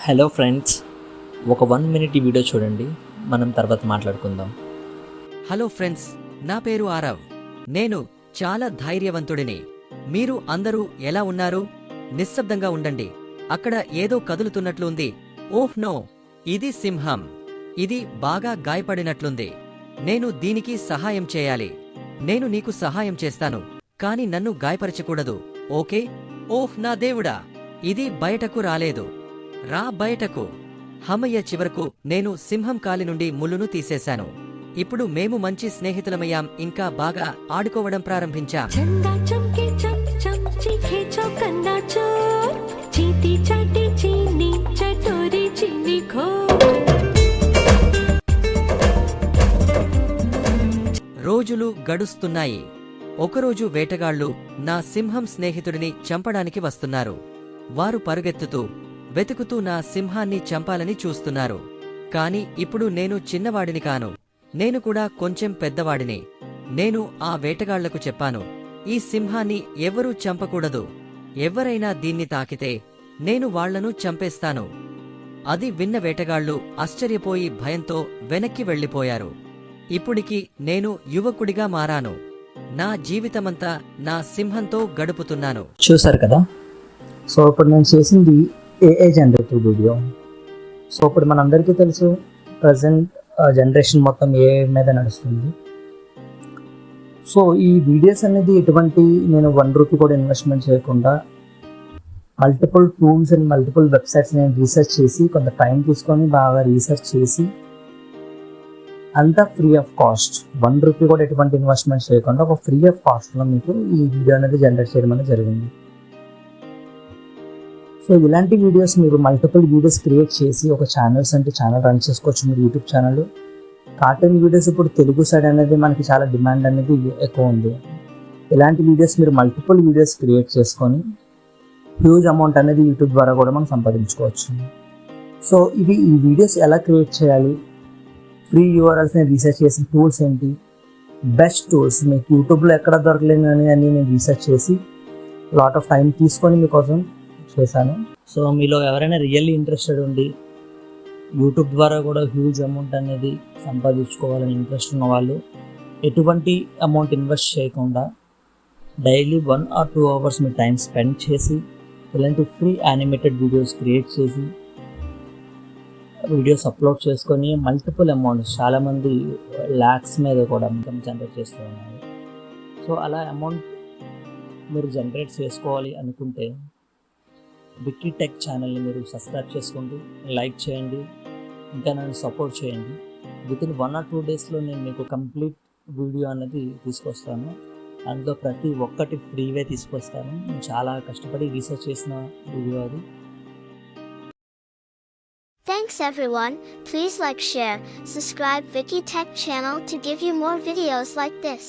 Hello friends, ఒక 1 minute ఈ video చూడండి. మనం తర్వాత మాట్లాడుకుందాం. హలో ఫ్రెండ్స్, నా పేరు ఆరవ్. నేను చాలా ధైర్యవంతుడిని. మీరు అందరూ ఎలా ఉన్నారు? నిశ్శబ్దంగా ఉండండి. అక్కడ ఏదో కదులుతున్నట్లు ఉంది. ఓహ్ నో, ఇది సింహం. ఇది బాగా గాయపడినట్లుంది. నేను దీనికి సహాయం చేయాలి. నేను నీకు సహాయం చేస్తాను, కాని నన్ను గాయపరచకూడదు, ఓకే? ఓహ్ నా దేవుడా, ఇది బయటకు రాలేదు. రా బయటకు. హమయ్య, చివరకు నేను సింహం కాలి నుండి ముళ్ళును తీసేశాను. ఇప్పుడు మేము మంచి స్నేహితులమయ్యాం, ఇంకా బాగా ఆడుకోవడం ప్రారంభించాం. రోజులు గడుస్తున్నాయి. ఒకరోజు వేటగాళ్లు నా సింహం స్నేహితుడిని చంపడానికి వస్తున్నారు. వారు పరుగెత్తుతూ వెతుకుతూ నా సింహాన్ని చంపాలని చూస్తున్నారు. కాని ఇప్పుడు నేను చిన్నవాడిని కాను, నేను కూడా కొంచెం పెద్దవాడిని. నేను ఆ వేటగాళ్లకు చెప్పాను, ఈ సింహాన్ని ఎవ్వరూ చంపకూడదు. ఎవరైనా దీన్ని తాకితే నేను వాళ్లను చంపేస్తాను. అది విన్న వేటగాళ్లు ఆశ్చర్యపోయి భయంతో వెనక్కి వెళ్లిపోయారు. ఇప్పుడికి నేను యువకుడిగా మారాను. నా జీవితమంతా నా సింహంతో గడుపుతున్నాను. చూసారు కదా. సో ఇప్పుడు నేను చేసింది ఏఐ జనరేటివ్ వీడియో. సో ఇప్పుడు మనందరికీ తెలుసు, ప్రజెంట్ జనరేషన్ మొత్తం ఏఐ మీద నడుస్తుంది. సో ఈ వీడియోస్ అనేది ఎటువంటి నేను ₹1 కూడా ఇన్వెస్ట్మెంట్ చేయకుండా multiple tools and multiple websites నేను రీసెర్చ్ చేసి, కొంత టైం తీసుకొని బాగా రీసెర్చ్ చేసి, అంతా ఫ్రీ ఆఫ్ కాస్ట్, ₹1 కూడా ఎటువంటి ఇన్వెస్ట్మెంట్ చేయకుండా ఒక ఫ్రీ ఆఫ్ కాస్ట్లో మీకు ఈ వీడియో అనేది జనరేట్ చేయడం అనేది జరిగింది. సో ఇలాంటి వీడియోస్ మీరు మల్టిపుల్ వీడియోస్ క్రియేట్ చేసి ఒక ఛానల్ రన్ చేసుకోవచ్చు. మీరు యూట్యూబ్ ఛానల్ కార్టూన్ వీడియోస్ ఇప్పుడు తెలుగు సైడ్ అనేది మనకి చాలా డిమాండ్ అనేది ఎక్కువ ఉంది. ఇలాంటి వీడియోస్ మీరు మల్టిపుల్ వీడియోస్ క్రియేట్ చేసుకొని హ్యూజ్ అమౌంట్ అనేది యూట్యూబ్ ద్వారా కూడా మనం సంపాదించుకోవచ్చు. సో ఈ వీడియోస్ ఎలా క్రియేట్ చేయాలి, ఫ్రీ యూఆర్ఎల్స్ని రీసెర్చ్ చేసిన టూల్స్ ఏంటి, బెస్ట్ టూల్స్ మీకు యూట్యూబ్లో ఎక్కడ దొరకలేని అని నేను రీసెర్చ్ చేసి లాట్ ఆఫ్ టైం తీసుకొని మీకోసం చేశాను. సో మీలో ఎవరైనా రియల్లీ ఇంట్రెస్టెడ్ ఉండి యూట్యూబ్ ద్వారా కూడా హ్యూజ్ అమౌంట్ అనేది సంపాదించుకోవాలని ఇంట్రెస్ట్ ఉన్న వాళ్ళు, ఎటువంటి అమౌంట్ ఇన్వెస్ట్ చేయకుండా daily 1 or 2 hours me time spend చేసి ఇలాంటి ఫ్రీ యానిమేటెడ్ వీడియోస్ క్రియేట్ చేసి వీడియోస్ అప్లోడ్ చేసుకొని మల్టిపుల్ అమౌంట్స్, చాలామంది ల్యాక్స్ మీద కూడా ఇన్కమ్ జనరేట్ చేస్తూ ఉన్నారు. సో అలా అమౌంట్ మీరు జనరేట్ చేసుకోవాలి అనుకుంటే విక్కీ టెక్ ఛానల్ని మీరు సబ్స్క్రైబ్ చేసుకోండి, లైక్ చేయండి, ఇంకా నన్ను సపోర్ట్ చేయండి. వితిన్ 1 or 2 daysలో నేను మీకు కంప్లీట్ వీడియో అనేది తీసుకొస్తాను. అందులో ప్రతి ఒక్కటి ఫ్రీవే తీసుకొస్తాను. నేను చాలా కష్టపడి రీసెర్చ్ చేసిన వీడియో అది. Thanks everyone. Please like, share, subscribe Vicky Tech channel to give you more videos like this.